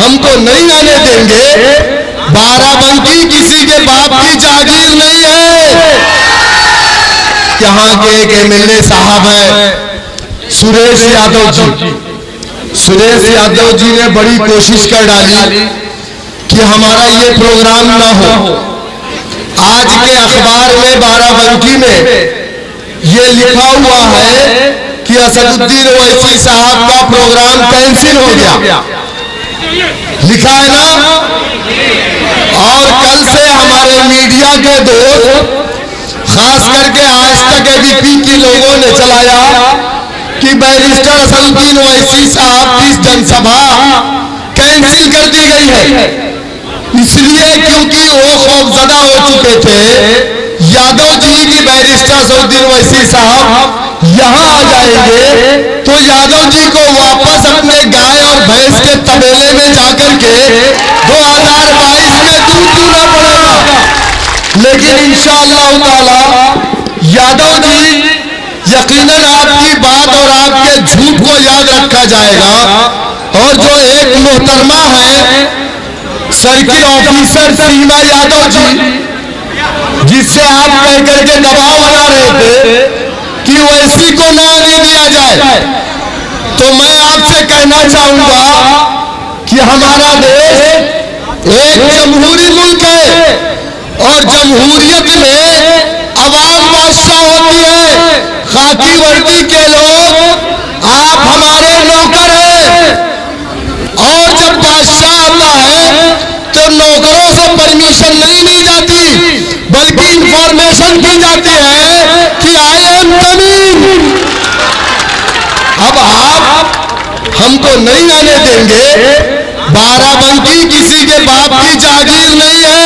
हमको नहीं आने देंगे। बाराबंकी किसी के बाप की जागीर नहीं है। यहाँ के एक एमएलए साहब हैं सुरेश यादव जी। सुरेश यादव जी ने बड़ी कोशिश कर डाली कि हमारा ये प्रोग्राम ना हो। आज के अखबार में बाराबंकी में ये लिखा हुआ है कि असदुद्दीन ओवैसी साहब का प्रोग्राम कैंसिल हो गया, लिखा है ना। और कल से हमारे मीडिया के दोस्त, खास करके आज तक एबीपी के लोगों ने चलाया कि बैरिस्टर असदुद्दीन ओवैसी साहब की जनसभा कैंसिल कर दी गई है, इसलिए क्योंकि वो खौफजदा हो चुके थे यादव जी की बैरिस्टर असदुद्दीन ओवैसी साहब यहाँ आ जाएंगे तो यादव जी को वापस अपने गाय और भैंस के तबेले में जाकर के 2022 में दूध दूहना पड़ेगा। लेकिन इंशाअल्लाह ताला यादव जी यकीनन आपकी बात और आपके झूठ को याद रखा जाएगा। और जो एक मोहतरमा है सर्किल ऑफिसर सीमा यादव जी, जिससे आप कह करके दबाव बना रहे थे कि ओवैसी को ना आने दिया जाए, तो मैं आपसे कहना चाहूंगा कि हमारा देश एक जमहूरी मुल्क है और जमहूरियत में अवाम बादशाह होती है। खाकी वर्दी के लोग आप हमारे नौकर हैं और जब बादशाह आता है तो नौकरों से परमिशन नहीं ली जाती बल्कि इंफॉर्मेशन दी जाती है कि आई एम कमिंग। अब आप हमको नहीं आने देंगे। बाराबंकी किसी के बाप की जागीर नहीं है।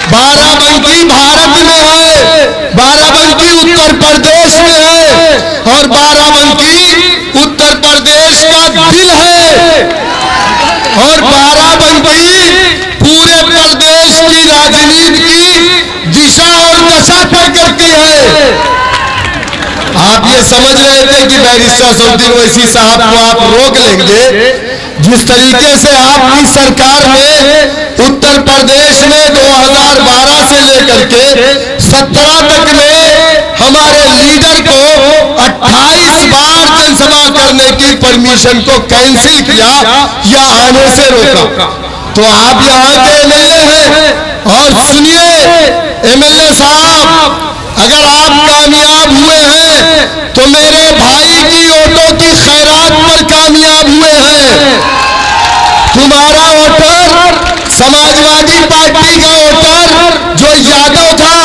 बाराबंकी भारत में है, बाराबंकी उत्तर प्रदेश में है और बाराबंकी उत्तर प्रदेश का दिल है और बाराबंकी पूरे प्रदेश की राजनीति की दिशा और दशा तय करती है। आप ये समझ रहे थे कि बैरिस्टर असदुद्दीन ओवैसी साहब को आप रोक लेंगे। जिस तरीके से आपकी सरकार ने उत्तर प्रदेश में 2012 से लेकर के 17 तक में हमारे लीडर को 28 बार जनसभा करने की परमिशन को कैंसिल किया या आने से रोका। तो आप यहाँ के एमएलए हैं और सुनिए एमएलए साहब, अगर आप कामयाब हुए हैं तो मेरे भाई की वोटों की खैरात पर कामयाब हुए हैं। तुम्हारा वोटर समाजवादी पार्टी का वोटर जो यादव था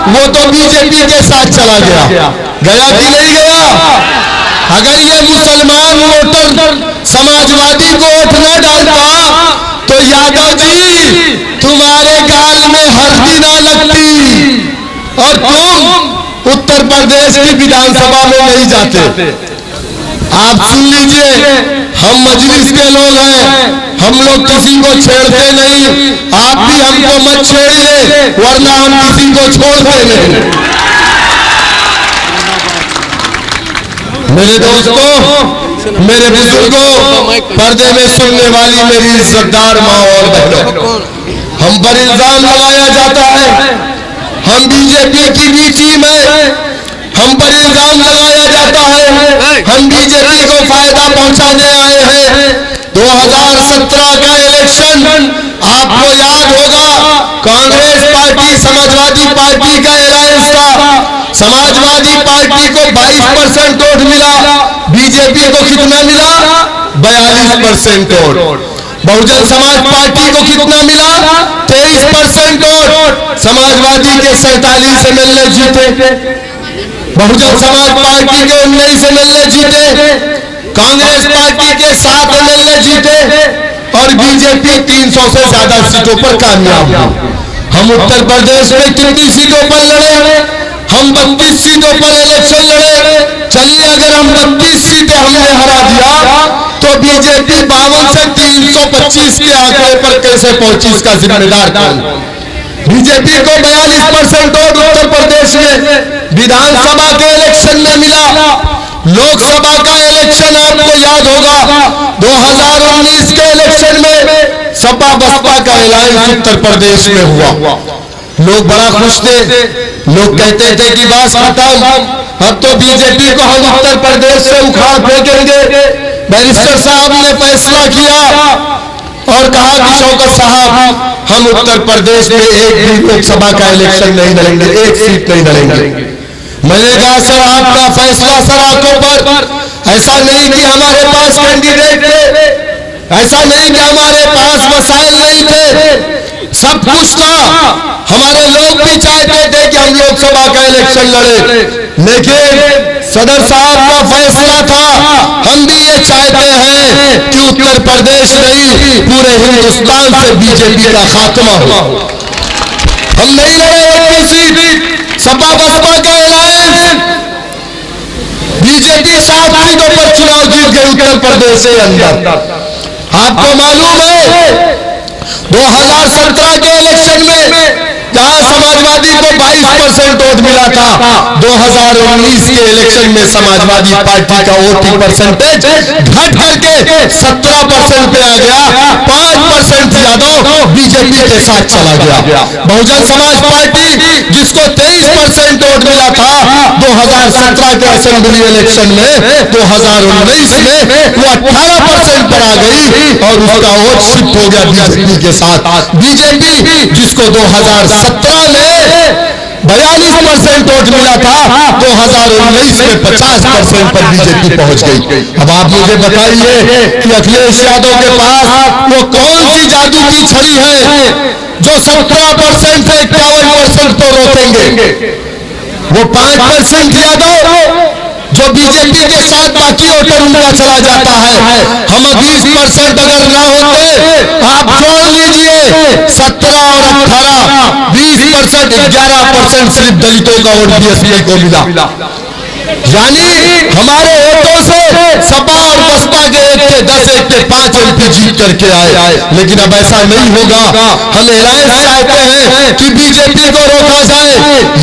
वो तो बीजेपी के साथ चला गया, गया कि नहीं गया? अगर ये मुसलमान वोटर समाजवादी को वोट न डालता तो यादव जी तुम्हारे गाल में हल्दी ना लगती और तुम उत्तर प्रदेश की विधानसभा में नहीं जाते। आप सुन लीजिए, हम मजलिस के लोग हैं, हम लोग किसी को छेड़ते नहीं। आप भी हमको मत छेड़िए वरना हम किसी को छोड़ते नहीं। मेरे दोस्तों, मेरे बुजुर्गों, पर्दे में सुनने वाली मेरी इज्जतदार माँ और बहनों, हम पर इल्जाम लगाया जाता है हम बीजेपी की बी टीम है, हम पर इल्जाम लगाया जाता है हम बीजेपी को फायदा पहुंचाने आए हैं। 2017 का इलेक्शन आपको याद होगा, कांग्रेस पार्टी समाजवादी पार्टी का अलायंस था। समाजवादी पार्टी को 22% वोट मिला, बीजेपी को कितना मिला? 42% वोट। बहुजन समाज पार्टी को कितना मिला? 23% वोट। समाजवादी के 47 एमएलए जीते, बहुजन समाज पार्टी के 19 एमएलए जीते, कांग्रेस पार्टी के 7 एमएलए जीते और बीजेपी 300 से ज्यादा सीटों पर कामयाब हुई। हम उत्तर प्रदेश में कितनी सीटों पर लड़े? हम 32 सीटों पर इलेक्शन लड़े। चलिए, अगर हम 32 सीटें हमने हरा दिया तो बीजेपी 52 से 325 के आंकड़े पर कैसे पहुंची, इसका जिम्मेदार कौन? बीजेपी को 42% वोट उत्तर प्रदेश में विधानसभा के इलेक्शन में मिला। लोकसभा का इलेक्शन आपको याद होगा, 2019 इलेक्शन में सपा बसपा का अलायंस उत्तर प्रदेश में हुआ। लोग बड़ा खुश थे, लोग कहते थे कि बस खत्म, अब तो बीजेपी को हम उत्तर प्रदेश से उखाड़ फेंकेंगे। बैरिस्टर साहब ने फैसला किया और कहा कि शौकत साहब हम उत्तर प्रदेश में एक भी लोकसभा का इलेक्शन नहीं लड़ेंगे, एक सीट नहीं लड़ेंगे। मैंने कहा सर आपका फैसला सर आंखों पर, ऐसा नहीं कि हमारे पास कैंडिडेट थे, ऐसा नहीं कि हमारे पास मसाइल नहीं थे, सब कुछ था। हमारे लोग भी चाहते थे कि हम लोकसभा का इलेक्शन लड़े, लेकिन सदर साहब का फैसला था हम भी ये चाहते हैं कि उत्तर प्रदेश नहीं पूरे हिंदुस्तान से बीजेपी का खात्मा हो। हम नहीं लड़े सीट, सपा बसपा का अलायंस बीजेपी 7 सीटों पर चुनाव जीत गई उत्तर प्रदेश के अंदर। आपको मालूम है 2017 के इलेक्शन में जहां समाजवादी को 22% वोट मिला था, 2019 के इलेक्शन में समाजवादी पार्टी का वोटिंग परसेंटेज घट करके 17% पे आ गया। 5% यादव बीजेपी के साथ चला गया। बहुजन समाज पार्टी जिसको 23% वोट मिला था 2017 के असेंबली इलेक्शन में, 2019 में वो 18% पर आ गई और उसका वोट शिफ्ट हो गया बीजेपी के साथ। बीजेपी जिसको 2017 में 42% वोट मिला था, 2019 में 50% पर बीजेपी पहुंच गई। अब आप मुझे बताइए कि अखिलेश यादव के पास वो कौन सी जादू की छड़ी है जो 17% से 51% को रोकेंगे। वो 5% यादव जो बीजेपी के साथ बाकी वोटर उनका चला जाता है। हम 20% अगर ना होते, आप जोड़ लीजिए 17 और 18, 20%, 11% सिर्फ दलितों का वोट बीएसपी को मिला। यानी हमारे वोटों से सपा और बसपा के 1 के 10, 1 के 5 एमपी जीत करके आए। लेकिन अब ऐसा नहीं होगा। हम अलायंस चाहते हैं कि बीजेपी को रोका जाए,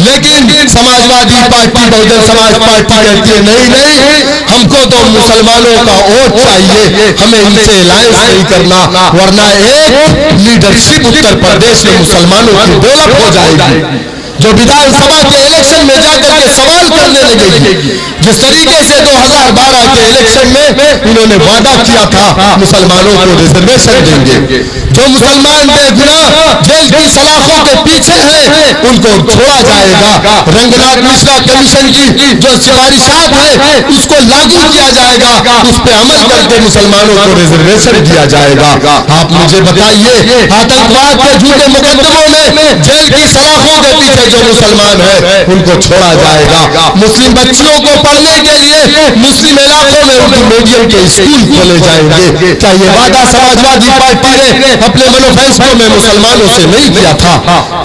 लेकिन समाजवादी पार्टी बहुजन समाज पार्टी कहती है नहीं, हमको तो मुसलमानों का वोट चाहिए, हमें इनसे अलायंस नहीं करना, वरना एक लीडरशिप उत्तर प्रदेश में मुसलमानों की डेवलप हो जाएगी जो विधानसभा के इलेक्शन में जाकर के सवाल करने लगेगी। जिस तरीके से 2012 के इलेक्शन में इन्होंने वादा किया था मुसलमानों को रिजर्वेशन देंगे, जो मुसलमान बेगुनाह जेल की सलाखों के पीछे हैं उनको छोड़ा जाएगा। रंगनाथ मिश्रा कमीशन की जो सिफारिशात है उसको लागू किया जाएगा, उस पर अमल करके मुसलमानों को रिजर्वेशन दिया जाएगा। आप मुझे बताइए आतंकवाद के झूठे मुकदमों में जेल की सलाखों के पीछे जो मुसलमान है उनको छोड़ा जाएगा। मुस्लिम बच्चियों को पढ़ने के लिए मुस्लिम इलाकों में उर्दू मीडियम के स्कूल खोले जाएंगे। क्या ये वादा समाजवादी पार्टी ने अपने मैनिफेस्टो में मुसलमानों से नहीं किया था?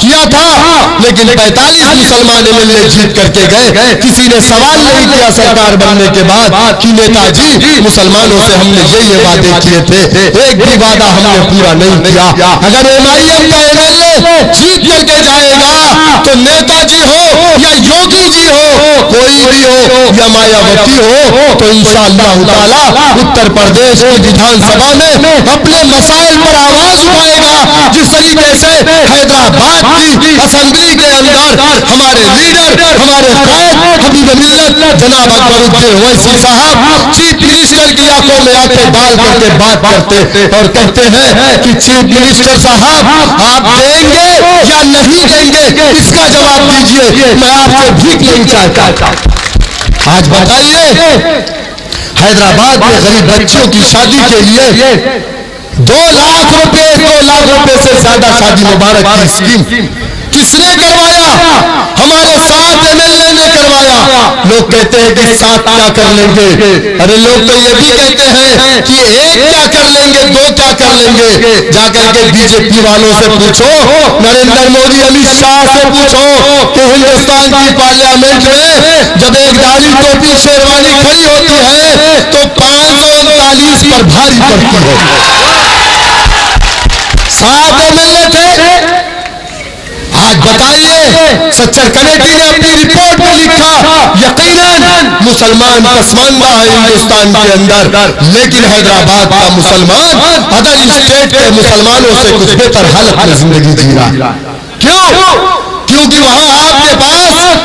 किया था, लेकिन 45 मुसलमान एमएलए जीत करके गए। किसी ने सवाल नहीं किया सरकार बनने के बाद कि नेताजी मुसलमानों से हमने ये वादे किए थे, एक भी वादा हमने पूरा नहीं किया। अगर एमआईएम का एमएलए जीत करके जाएगा तो नेताजी हो या योगी जी हो, कोई भी हो या मायावती हो, तो इंशाअल्लाह ताला उत्तर प्रदेश की विधानसभा में अपने मसाइल पर आवाज उठाएगा। जिस तरीके से हैदराबाद की असेंबली के अंदर हमारे लीडर, हमारे कायद हबीब मिल्लत जनाब अकबरुद्दीन ओवैसी साहब चीफ मिनिस्टर की आंखों में आंखें डाल करके बात करते और कहते हैं कि चीफ मिनिस्टर साहब आप देंगे या नहीं देंगे, इसका जवाब दीजिए, मैं आपसे भीख नहीं चाहता। आज बताइए हैदराबाद में गरीब बच्चियों की शादी के लिए 2 लाख रुपए से ज्यादा शादी मुबारक की स्कीम किसने करवाया? हमारे 7 एमएलए ने करवाया। लोग कहते हैं कि 7 क्या कर लेंगे? अरे लोग तो ये भी कहते हैं कि 1 क्या कर लेंगे, 2 क्या कर लेंगे। जाकर के बीजेपी वालों से पूछो, नरेंद्र मोदी अमित शाह से पूछो कि हिंदुस्तान की पार्लियामेंट में जब एक दाढ़ी टोपी शेरवानी खड़ी होती है तो 539 पर भारी पड़ती है। 7 एमएलए थे। आज बताइए सच्चर कमेटी ने अपनी रिपोर्ट में लिखा यकीनन मुसलमान पसमानदा है हिंदुस्तान के अंदर, लेकिन हैदराबाद का मुसलमान अदर स्टेट के मुसलमानों से कुछ बेहतर हालत में जिंदगी जी रहा। क्यों? क्योंकि वहां आपके पास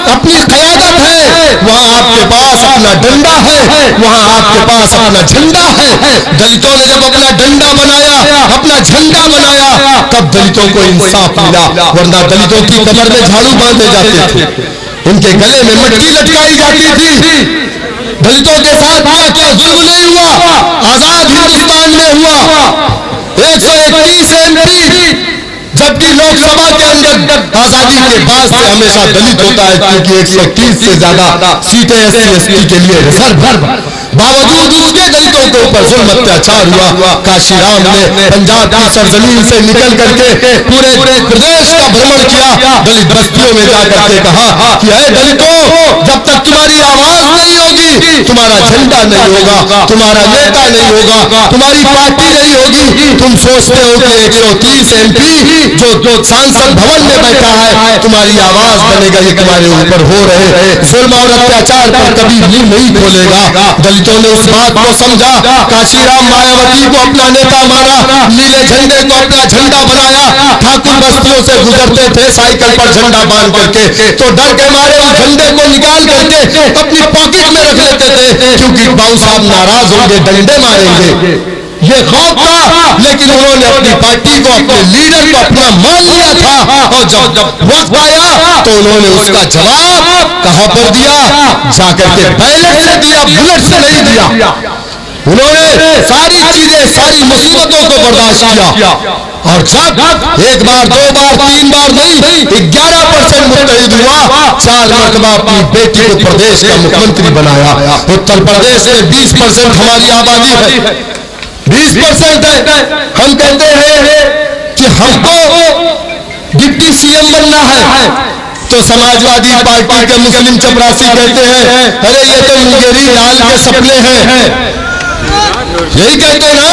अपनी क़यादत है, वहां आपके पास अपना डंडा है, वहां आपके पास अपना झंडा है। दलितों ने जब अपना डंडा बनाया, अपना झंडा बनाया, तब दलितों को इंसाफ मिला, वरना दलितों की कमर में झाड़ू बांधे जाते थे, इनके गले में मटकी लटकाई जाती थी। दलितों के साथ क्या जुल्म नहीं हुआ? आजाद हिंदुस्तान में हुआ। 131 MP, जबकि लोकसभा के अंदर आजादी के बाद से हमेशा दलित होता है, क्योंकि 130 से ज्यादा सीटें SC/ST के लिए रिजर्व। बावजूद उसके दलितों के ऊपर जुल्म अत्याचार हुआ। काशीराम ने पंजाब की सरजमीन से निकल करके पूरे प्रदेश का भ्रमण किया, दलित बस्तियों में जाकर के कहा कि है दलितों, जब तक तुम्हारी आवाज नहीं होगी, तुम्हारा झंडा नहीं होगा, तुम्हारा नेता नहीं होगा, तुम्हारी पार्टी नहीं होगी। तुम सोचते हो कि 130 MP जो सांसद भवन में बैठा है तुम्हारी आवाज बनेगा, ये तुम्हारे ऊपर हो रहे जुल्म और अत्याचार पर कभी मुंह नहीं खोलेगा। दलितों ने उस बात को समझा। काशीराम मायावती को अपना नेता माना, नीले झंडे को अपना झंडा बनाया। ठाकुर बस्तियों से गुजरते थे साइकिल पर झंडा बांध करके, तो डर के मारे उस झंडे को निकाल करके अपनी पॉकेट में रख लेते थे, क्योंकि बाबू साहब नाराज होंगे, डंडे मारेंगे, ये खौफ था। लेकिन उन्होंने अपनी पार्टी को, अपने लीडर को अपना मान लिया था, और जब वक्त आया तो उन्होंने उसका जवाब कहां पर दिया? जाकर के बैलेट से दिया, बुलेट से नहीं दिया। उन्होंने सारी चीजें, सारी मुसीबतों को बर्दाश्त किया, और जब एक बार, दो बार, तीन बार नहीं, 11% मुत्तहिद हुआ, 4 मरतबा अपनी बेटी को प्रदेश का मुख्यमंत्री बनाया। उत्तर प्रदेश में 20% हमारी आबादी है, 20% है। हम कहते हैं कि हमको डिप्टी CM बनना है, तो समाजवादी पार्टी के मुस्लिम चपरासी कहते हैं अरे ये तो मुंगेरी लाल के सपने हैं। यही कहते ना,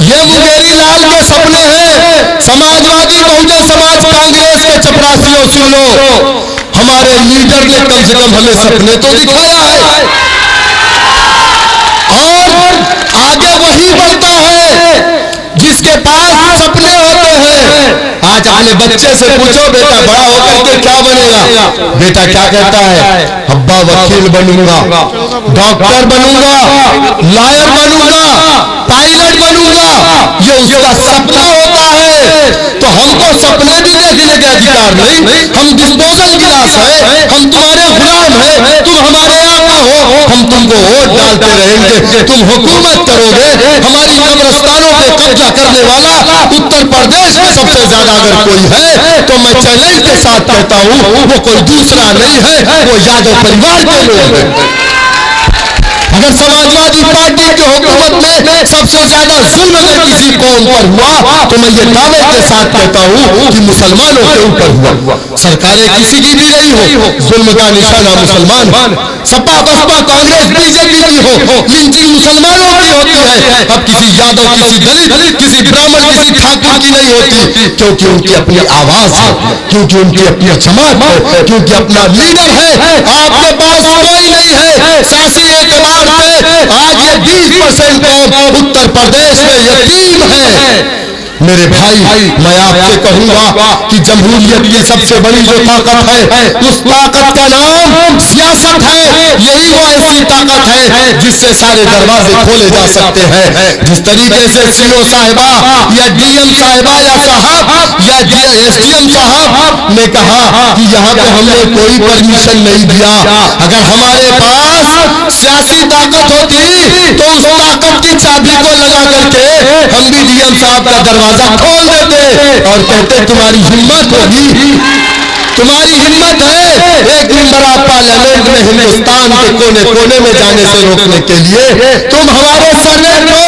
ये मुंगेरी लाल के सपने हैं। समाजवादी बहुजन समाज कांग्रेस के चपरासियों, सुन लो, हमारे लीडर ने कम से कम हमें सपने तो दिखाया है, और आगे वही बढ़ता है जिसके पास सपने होते हैं। आज अपने बच्चे से पूछो बेटा बड़ा होकर के क्या बनेगा, बेटा क्या कहता है? अब्बा वकील बनूंगा, डॉक्टर बनूंगा, लॉयर बनूंगा, पायलट बनूंगा। ये उसका सपना होता है। तो हमको सपने भी देखने का अधिकार नहीं। हम डिस्पोजल गिलास है, हम तुम्हारे गुलाम है, तुम हमारे आका हो, हम तुमको वोट डालते रहेंगे, तुम हुकूमत करोगे। हमारी कब्रिस्तानों पे कब्जा करने वाला उत्तर प्रदेश में सबसे ज्यादा अगर कोई है, तो मैं चैलेंज के साथ कहता हूं वो कोई दूसरा नहीं है, वो यादव परिवार के लोग हैं। अगर समाजवादी पार्टी की हुकूमत में सबसे ज्यादा जुल्म अगर किसी कौम पर हुआ, तो मैं ये दावे के साथ कहता हूं कि मुसलमानों के ऊपर हुआ। सरकारें किसी की भी नहीं हो, जुल्म का निशाना मुसलमान। सपा बसपा कांग्रेस बीजेपी की हो, लिंचिंग मुसलमानों की होती है। अब किसी यादव, किसी दलित, किसी ब्राह्मण, किसी ठाकुर की नहीं होती, क्योंकि उनकी अपनी आवाज है, क्योंकि उनकी अपनी जमात है, क्योंकि अपना लीडर है। आपके पास कोई नहीं है। सियासी एतबार से आज ये 20% कौम उत्तर प्रदेश में यतीम है। मेरे भाई, मैं आपसे कहूंगा कि जमहूरियत की सबसे बड़ी जो ताकत है, उस ताकत का नाम सियासत है। यही वो ऐसी ताकत है जिससे सारे दरवाजे खोले जा सकते हैं। जिस तरीके से CO साहिबा या DM साहिबा या साहब या SDM साहब ने कहा कि यहाँ पे हमने कोई परमिशन नहीं दिया, अगर हमारे पास सियासी ताकत होती तो उस ताकत की चाबी को लगा करके हम भी DM साहब का दरवाजा खोल देते और कहते तुम्हारी हिम्मत होगी, तुम्हारी हिम्मत है एक मेंबर ऑफ पार्लियामेंट में हिंदुस्तान के कोने कोने में जाने से रोकने के लिए। तुम हमारे सर्वेंट हो,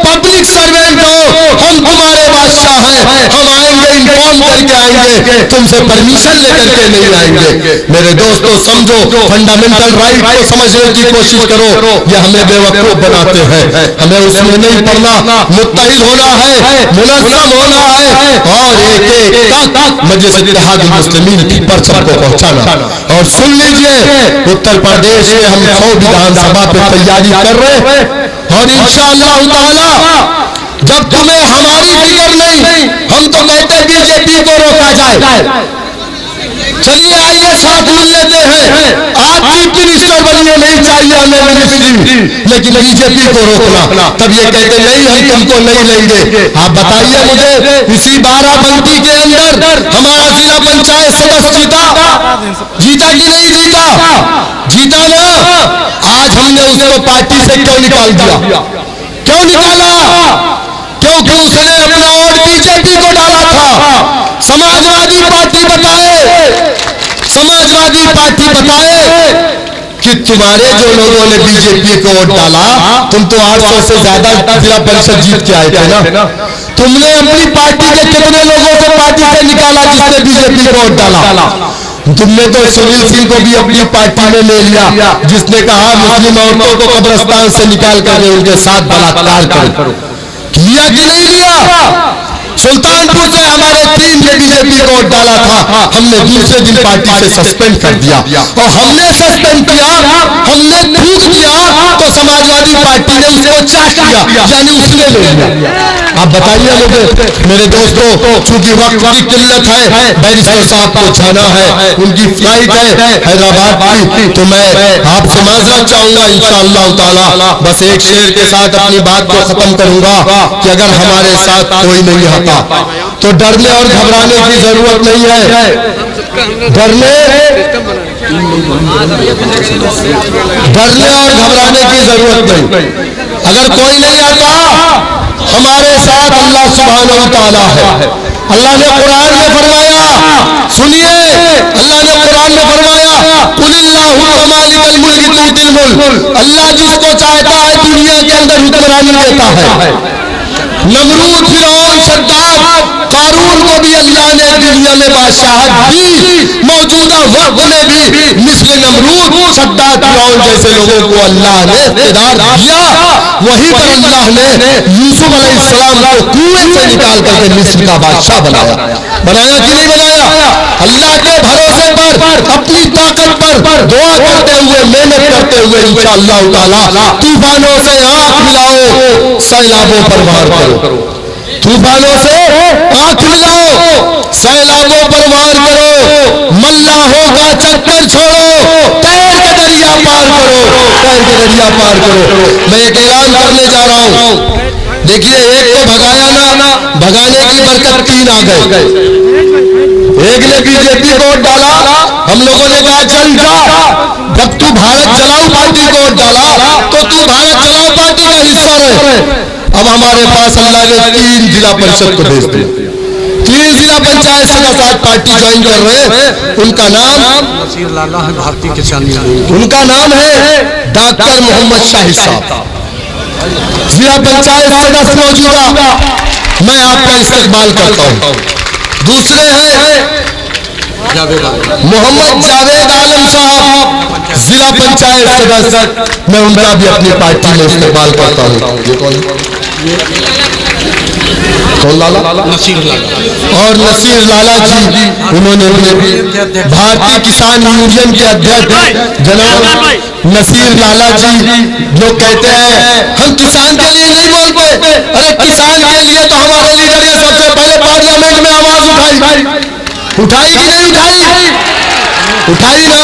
पब्लिक सर्वेंट हो, हम तुम्हारे बादशाह हैं, हम आएंगे इन्फॉर्म करके आएंगे, तुमसे परमिशन लेकर के नहीं आएंगे। मेरे दोस्तों समझो, फंडामेंटल राइट को समझने की कोशिश करो। ये हमें बेवकूफ बनाते हैं, हमें उसमें नहीं पढ़ना, मुत्तहिद होना है, मुनज़्ज़म होना है और एक एक तक मजलिस इत्तेहाद मुस्लिमीन की परचम को पहुंचाना। और सुन लीजिए, उत्तर प्रदेश में हम 100 विधानसभा पे तैयारी कर रहे हैं और इंशाअल्लाह ताला जब तुम्हें हमारी फिक्र नहीं, हम तो कहते बीजेपी को रोका जाए। चलिए आइए साथ मिल लेते हैं, आप चीफ मिनिस्टर बनिए, नहीं चाहिए हमें मिनिस्ट्री, लेकिन बीजेपी को रोकना। तब ये कहते नहीं हम तुमको नहीं लेंगे। आप बताइए मुझे, इसी बाराबंकी के अंदर हमारा जिला पंचायत सदस्य जीता कि नहीं जीता? जीता ना। आज हमने उसको पार्टी से क्यों निकाल दिया? क्यों निकाला? क्योंकि उसने अपना वोट बीजेपी को डाला था। समाजवादी पार्टी बताए कि तुम्हारे जो लोगों ने बीजेपी को वोट डाला, तुम तो 800 से ज्यादा जिला परिषद जीत के आए थे ना। तुमने अपनी पार्टी के कितने लोगों को पार्टी से निकाला जिसने बीजेपी को वोट डाला? तुमने तो सुनील सिंह को भी अपनी पार्टी में ले लिया, जिसने कहा मुस्लिम औरतों को कब्रिस्तान से निकाल कर उनके साथ बलात्कार करो। लिया कि नहीं लिया? सुल्तानपुर से हमारे 3 ने बीजेपी को वोट डाला था, हमने दूसरे दिन पार्टी से सस्पेंड कर दिया। और हमने सस्पेंड किया, हमने थूक दिया तो समाजवादी पार्टी ने उसको चाट लिया, यानी उसने ले लिया। आप बताइए मुझे मेरे दोस्तों, चूंकि वक्त की किल्लत है, बैरिस्टर साहब को जाना है, उनकी फ्लाइट है हैदराबाद की, तो मैं आपसे माजरत चाहूंगा इंशाअल्लाह ताला। बस एक शेर के साथ अपनी बात को खत्म करूंगा कि अगर हमारे साथ कोई नहीं आता तो डरने और घबराने की जरूरत नहीं है। डरने और घबराने की जरूरत नहीं। अगर कोई नहीं आता, हमारे साथ अल्लाह सुब्हानहू तआला है। अल्लाह ने कुरान में फरमाया, सुनिए, अल्लाह ने कुरान में फरमाया, कुलिल्लाहुम्मा मालिकल मुल्क तुतिल मुल्क। अल्लाह जिसको चाहता है दुनिया के अंदर हुक्मरानी देता है। नमरूद, फिरौन, शद्दाद, कारून को भी अल्लाह ने दुनिया में बादशाहत दी। मौजूदा वक्त में भी मिस्र नमरूद, शद्दाद, फिरौन जैसे लोगों को अल्लाह ने इख्तियार दिया। वहीं पर अल्लाह ने यूसुफ अलैहिस्सलाम को कुएं से निकाल करके मिस्र का बादशाह बनाया कि नहीं बनाया? अल्लाह के भरोसे पर, अपनी ताकत पर दुआ करते हुए, मेहनत करते हुए इंशाअल्लाह ताला तूफानों से आंख मिलाओ, सैलाबों पर वार करो। तूफानों से आंख मिलाओ, सैलाबों पर वार करो, मल्लाहों का चक्कर छोड़ो, तैर के दरिया पार करो। मैं एक ऐलान करने जा रहा हूं। देखिए, एक को भगाया ना, भगाने की बरकत 3 आ गए। एक ने बीजेपी को वोट डाला, हम लोगों ने कहा चल जा, जब तू भारत चलाओ पार्टी को वोट डाला तो तू भारत चलाओ पार्टी का हिस्सा रहे। अब हमारे पास अल्लाह ने 3 जिला परिषद को भेज दिया, 3 जिला पंचायत सदस्य आज पार्टी ज्वाइन कर रहे हैं। उनका नाम नसीर लाला है, भारतीय किसान यूनियन। उनका नाम है डॉक्टर मोहम्मद शाहिद साहब, जिला पंचायत सदस्य मौजूदा। मैं आपका इस्तेमाल करता हूँ। दूसरे हैं मोहम्मद जावेद आलम साहब, जिला पंचायत सदस्य। मैं उनका भी अपनी पार्टी में इस्तेमाल करता हूँ। ये कौन लाला? नसीर लाला। और नसीर लाला जी, उन्होंने भारतीय किसान यूनियन के अध्यक्ष जनाब नसीर लाला जी, लोग कहते हैं हम किसान के लिए नहीं बोल पाए। अरे किसान के लिए तो हमारे लीडर ने सबसे पहले पार्लियामेंट में आवाज उठाई कि नहीं उठाई? उठाई ना।